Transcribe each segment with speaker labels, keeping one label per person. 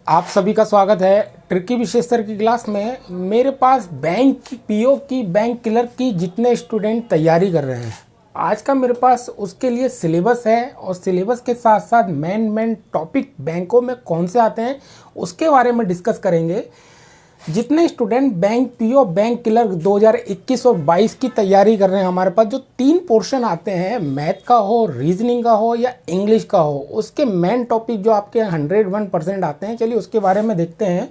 Speaker 1: आप सभी का स्वागत है ट्रिकी विशेषकर की क्लास में। मेरे पास बैंक की पीओ की, बैंक क्लर्क की जितने स्टूडेंट तैयारी कर रहे हैं, आज का मेरे पास उसके लिए सिलेबस है और सिलेबस के साथ साथ मेन टॉपिक बैंकों में कौन से आते हैं उसके बारे में डिस्कस करेंगे। जितने student bank PO, bank clerk 2021 और 22 की तैयारी कर रहे हैं, हमारे पास जो 3 पोर्शन आते हैं, मैथ का हो, रीजनिंग का हो या इंग्लिश का हो, उसके मेन टॉपिक जो आपके 101% आते हैं, चलिए उसके बारे में देखते हैं।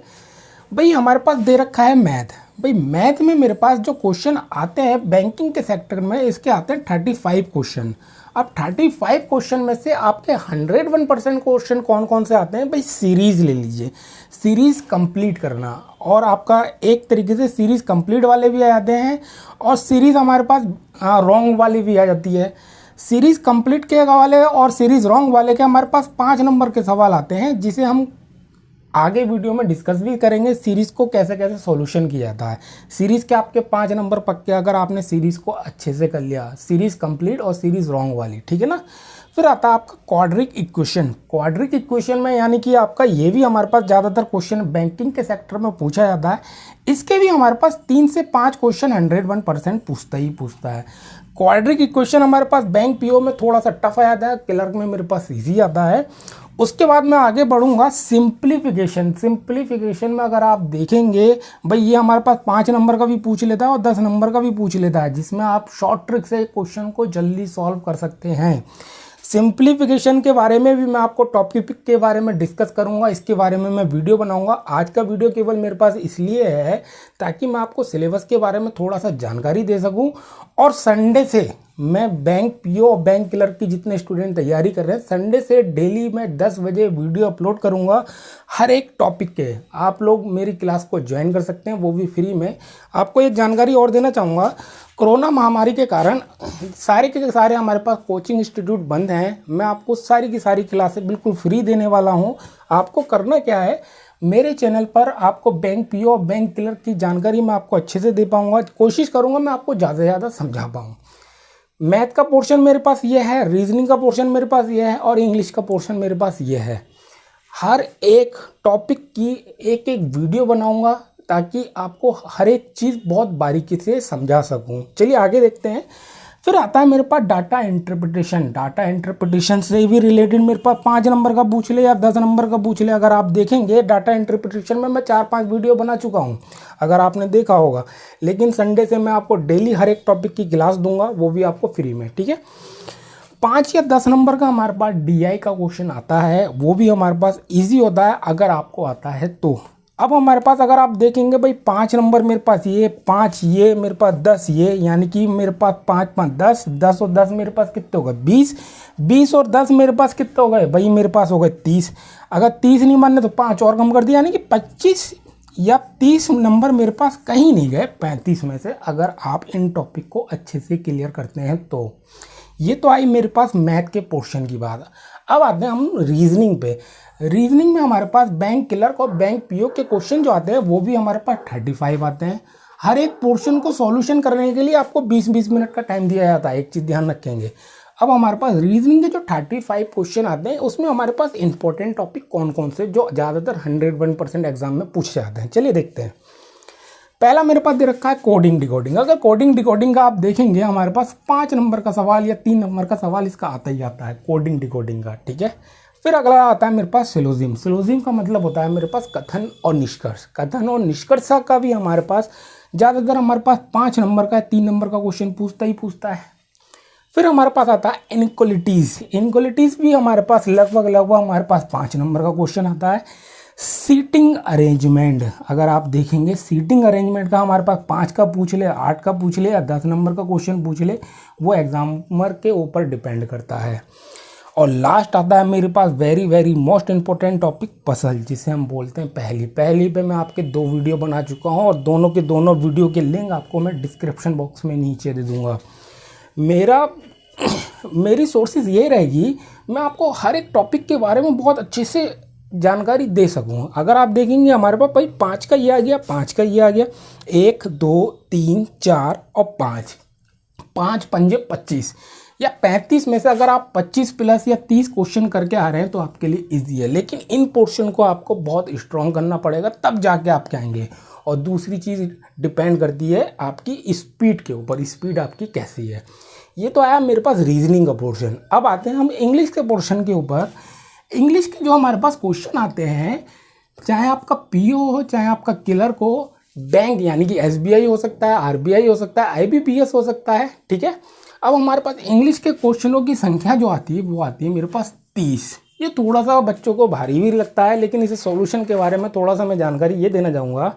Speaker 1: भाई हमारे पास दे रखा है मैथ। भाई मैथ में मेरे पास जो क्वेश्चन आते हैं बैंकिंग के सेक्टर में, इसके आते हैं 35 क्वेश्चन। अब 35 क्वेश्चन में से आपके 101% क्वेश्चन कौन कौन से आते हैं? भाई सीरीज़ ले लीजिए, सीरीज़ कंप्लीट करना, और आपका एक तरीके से सीरीज़ कंप्लीट वाले भी आ जाते हैं और सीरीज़ हमारे पास रॉन्ग वाली भी आ जाती है। सीरीज़ कंप्लीट के वाले और सीरीज़ रॉन्ग वाले के हमारे पास 5 नंबर के सवाल आते हैं, जिसे हम आगे वीडियो में डिस्कस भी करेंगे। सीरीज़ को कैसे कैसे सॉल्यूशन किया जाता है। सीरीज़ के आपके 5 नंबर पक्के अगर आपने सीरीज़ को अच्छे से कर लिया, सीरीज़ कंप्लीट और सीरीज़ रॉन्ग वाली, ठीक है ना। फिर आता है आपका क्वाड्रिक इक्वेशन। क्वाड्रिक इक्वेशन में यानी कि आपका ये भी हमारे पास ज़्यादातर क्वेश्चन बैंकिंग के सेक्टर में पूछा जाता है। इसके भी हमारे पास 3 से 5 क्वेश्चन 101% पूछता है। क्वाड्रिक इक्वेशन हमारे पास बैंक पीओ में थोड़ा सा टफ आ जाता है, क्लर्क में मेरे पास ईजी आता है। उसके बाद मैं आगे बढ़ूंगा सिंप्लीफिकेशन। सिंप्लीफिकेशन में अगर आप देखेंगे, भाई ये हमारे पास 5 नंबर का भी पूछ लेता है और 10 नंबर का भी पूछ लेता है, जिसमें आप शॉर्ट ट्रिक से क्वेश्चन को जल्दी सॉल्व कर सकते हैं। सिंप्लीफिकेशन के बारे में भी मैं आपको टॉपिक के बारे में डिस्कस करूंगा, इसके बारे में मैं वीडियो बनाऊंगा। आज का वीडियो केवल मेरे पास इसलिए है ताकि मैं आपको सिलेबस के बारे में थोड़ा सा जानकारी दे सकूं, और संडे से मैं बैंक पीओ और बैंक क्लर्क की जितने स्टूडेंट तैयारी कर रहे हैं, संडे से डेली मैं 10 बजे वीडियो अपलोड करूंगा हर एक टॉपिक के। आप लोग मेरी क्लास को ज्वाइन कर सकते हैं, वो भी फ्री में। आपको एक जानकारी और देना चाहूँगा, कोरोना महामारी के कारण सारे के सारे हमारे पास कोचिंग इंस्टीट्यूट बंद हैं। मैं आपको सारी की सारी क्लासें बिल्कुल फ्री देने वाला हूं। आपको करना क्या है, मेरे चैनल पर आपको बैंक पीओ और बैंक क्लर्क की जानकारी मैं आपको अच्छे से दे पाऊंगा। कोशिश करूंगा मैं आपको ज़्यादा से ज़्यादा समझा पाऊँ। मैथ का पोर्शन मेरे पास ये है, रीजनिंग का पोर्शन मेरे पास ये है और इंग्लिश का पोर्शन मेरे पास ये है। हर एक टॉपिक की एक एक वीडियो बनाऊंगा ताकि आपको हर एक चीज़ बहुत बारीकी से समझा सकूं। चलिए आगे देखते हैं। फिर आता है मेरे पास डाटा इंटरप्रिटेशन। डाटा इंटरप्रिटेशन से भी रिलेटेड मेरे पास 5 नंबर का पूछ ले या 10 नंबर का पूछ ले, अगर आप देखेंगे डाटा इंटरप्रिटेशन में मैं 4-5 वीडियो बना चुका हूं, अगर आपने देखा होगा। लेकिन संडे से मैं आपको डेली हर एक टॉपिक की क्लास दूंगा, वो भी आपको फ्री में, ठीक है। 5 या 10 नंबर का हमारे पास डीआई का क्वेश्चन आता है, वो भी हमारे पास ईजी होता है अगर आपको आता है तो। अब हमारे पास अगर आप देखेंगे, भाई 5 नंबर मेरे पास ये, 5 ये, मेरे पास 10 ये, यानी कि मेरे पास 5 5 10, 10 और 10 मेरे पास कितने हो गए? 20, 20 और 10 मेरे पास कितने हो गए? भाई मेरे पास हो गए 30। अगर 30 नहीं मानने तो 5 और कम कर दिया, यानी कि 25 या 30 नंबर मेरे पास कहीं नहीं गए 35 में से, अगर आप इन टॉपिक को अच्छे से क्लियर करते हैं तो। ये तो आई मेरे पास मैथ के पोर्शन की बात। अब आते हैं हम रीजनिंग पे। रीजनिंग में हमारे पास बैंक क्लर्क और बैंक पीओ के क्वेश्चन जो आते हैं वो भी हमारे पास 35 आते हैं। हर एक पोर्शन को सॉल्यूशन करने के लिए आपको 20-20 मिनट का टाइम दिया जाता है, एक चीज़ ध्यान रखेंगे। अब हमारे पास रीजनिंग के जो 35 क्वेश्चन आते हैं उसमें हमारे पास इंपॉर्टेंट टॉपिक कौन कौन से जो ज़्यादातर 101% एग्जाम में पूछे जाते हैं, चलिए देखते हैं। पहला मेरे पास दे रखा है कोडिंग डिकोडिंग। अगर कोडिंग डिकोडिंग का आप देखेंगे, हमारे पास 5 नंबर का सवाल या 3 नंबर का सवाल इसका आता ही आता है, कोडिंग डिकोडिंग का, ठीक है। फिर अगला आता है मेरे पास सिलोजिम। सिलोजिम का मतलब होता है मेरे पास कथन और निष्कर्ष। कथन और निष्कर्ष का भी हमारे पास ज़्यादातर हमारे पास 5 नंबर का, 3 नंबर का क्वेश्चन पूछता है। फिर हमारे पास आता है इनक्वलिटीज़। इनक्वलिटीज़ भी हमारे पास लगभग हमारे पास 5 नंबर का क्वेश्चन आता है। सीटिंग अरेंजमेंट, अगर आप देखेंगे सीटिंग अरेंजमेंट का हमारे पास 5 का पूछ ले, 8 का पूछ ले या 10 नंबर का क्वेश्चन पूछ ले, वो एग्जामर के ऊपर डिपेंड करता है। और लास्ट आता है मेरे पास very most important topic puzzle, जिसे हम बोलते हैं पहेली। पहेली पे मैं आपके 2 वीडियो बना चुका हूँ और दोनों के दोनों वीडियो के लिंक आपको मैं डिस्क्रिप्शन बॉक्स में नीचे दे दूँगा। मेरी सोर्सेज ये रहेगी, मैं आपको हर एक टॉपिक के बारे में बहुत अच्छे से जानकारी दे सकूँ। अगर आप देखेंगे हमारे पास भाई 5 का ये आ गया, 5 का ये आ गया, 1 2 3 4 और 5, 5 पंजे 25। या 35 में से अगर आप 25 प्लस या 30 क्वेश्चन करके आ रहे हैं तो आपके लिए इजी है, लेकिन इन पोर्शन को आपको बहुत स्ट्रॉन्ग करना पड़ेगा, तब जाके आप आएंगे। और दूसरी चीज़ डिपेंड करती है आपकी स्पीड के ऊपर, स्पीड आपकी कैसी है। ये तो आया मेरे पास रीजनिंग का पोर्शन। अब आते हैं हम इंग्लिश के पोर्शन के ऊपर। इंग्लिश के जो हमारे पास क्वेश्चन आते हैं, चाहे आपका पीओ हो चाहे आपका क्लर्क हो, बैंक यानी कि एसबीआई हो सकता है, आरबीआई हो सकता है, आईबीपीएस हो सकता है, ठीक है। अब हमारे पास इंग्लिश के क्वेश्चनों की संख्या जो आती है वो आती है मेरे पास 30। ये थोड़ा सा बच्चों को भारी भी लगता है, लेकिन इसे सॉल्यूशन के बारे में थोड़ा सा मैं जानकारी ये देना चाहूँगा।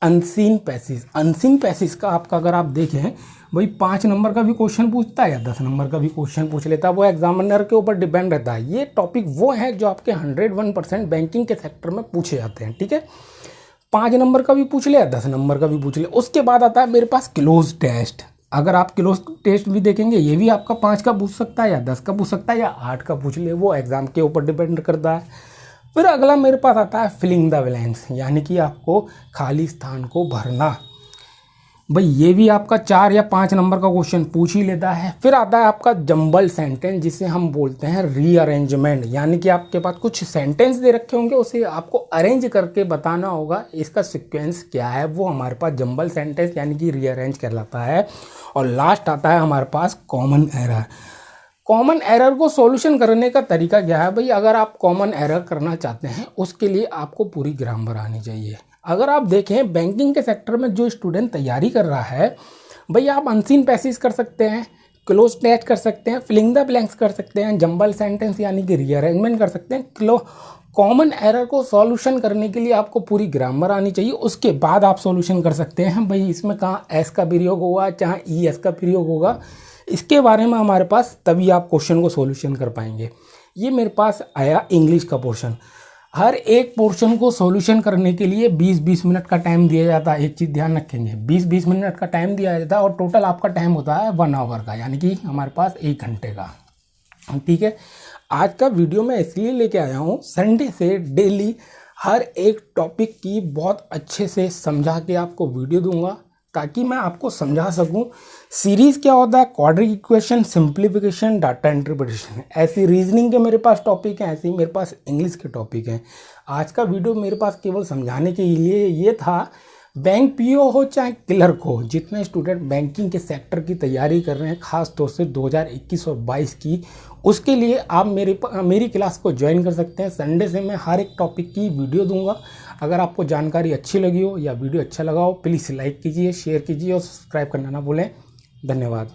Speaker 1: अनसीन पैसेज, अनसीन पैसेज का आपका अगर आप देखें, भाई 5 नंबर का भी क्वेश्चन पूछता है या 10 नंबर का भी क्वेश्चन पूछ लेता है, वो एग्जामिनर के ऊपर डिपेंड रहता है। ये टॉपिक वो है जो आपके 101% बैंकिंग के सेक्टर में पूछे जाते हैं, ठीक है। 5 नंबर का भी पूछ ले या 10 नंबर का भी पूछ ले। उसके बाद आता है मेरे पास क्लोज टेस्ट। अगर आप क्लोज टेस्ट भी देखेंगे, ये भी आपका 5 का पूछ सकता है या 10 का पूछ सकता है या 8 का पूछ ले, वो एग्जाम के ऊपर डिपेंड करता है। फिर अगला मेरे पास आता है फिलिंग द ब्लैंक्स, यानी कि आपको खाली स्थान को भरना। भाई ये भी आपका 4 या 5 नंबर का क्वेश्चन पूछ ही लेता है। फिर आता है आपका जंबल सेंटेंस, जिसे हम बोलते हैं रीअरेंजमेंट, यानी कि आपके पास कुछ सेंटेंस दे रखे होंगे, उसे आपको अरेंज करके बताना होगा, इसका सीक्वेंस क्या है, वो हमारे पास जंबल सेंटेंस यानी कि रीअरेंज कहलाता है। और लास्ट आता है हमारे पास कॉमन एरर। कॉमन एरर को सॉल्यूशन करने का तरीका क्या है भाई, अगर आप कॉमन एरर करना चाहते हैं उसके लिए आपको पूरी ग्रामर आनी चाहिए। अगर आप देखें बैंकिंग के सेक्टर में जो स्टूडेंट तैयारी कर रहा है, भाई आप अनसीन पैसेज कर सकते हैं, क्लोज टेस्ट कर सकते हैं, फिलिंग द ब्लैंक्स कर सकते हैं, जंबल सेंटेंस यानी कि रीअरेंजमेंट कर सकते हैं। कॉमन एरर को सॉल्यूशन करने के लिए आपको पूरी ग्रामर आनी चाहिए, उसके बाद आप सॉल्यूशन कर सकते हैं। भाई इसमें कहाँ एस का प्रयोग होगा चाहे ई एस का प्रयोग होगा, इसके बारे में हमारे पास, तभी आप क्वेश्चन को सॉल्यूशन कर पाएंगे। ये मेरे पास आया इंग्लिश का पोर्शन। हर एक पोर्शन को सॉल्यूशन करने के लिए 20-20 मिनट का टाइम दिया जाता है। एक चीज़ ध्यान रखेंगे, 20-20 मिनट का टाइम दिया जाता है और टोटल आपका टाइम होता है 1 आवर का, यानी कि हमारे पास 1 घंटे का, ठीक है। आज का वीडियो मैं इसलिए लेके आया हूँ, संडे से डेली हर एक टॉपिक की बहुत अच्छे से समझा के आपको वीडियो दूंगा, ताकि मैं आपको समझा सकूं सीरीज़ क्या होता है, quadric equation, simplification, data interpretation. ऐसी रीजनिंग के मेरे पास टॉपिक हैं, ऐसे ही मेरे पास इंग्लिश के टॉपिक हैं। आज का वीडियो मेरे पास केवल समझाने के लिए ये था। बैंक पीओ हो चाहे क्लर्क हो, जितने स्टूडेंट बैंकिंग के सेक्टर की तैयारी कर रहे हैं, खास तौर से 2021 और 22 की, उसके लिए आप मेरी क्लास को ज्वाइन कर सकते हैं। संडे से मैं हर एक टॉपिक की वीडियो दूंगा। अगर आपको जानकारी अच्छी लगी हो या वीडियो अच्छा लगा हो, प्लीज़ लाइक कीजिए, शेयर कीजिए और सब्सक्राइब करना ना भूलें। धन्यवाद।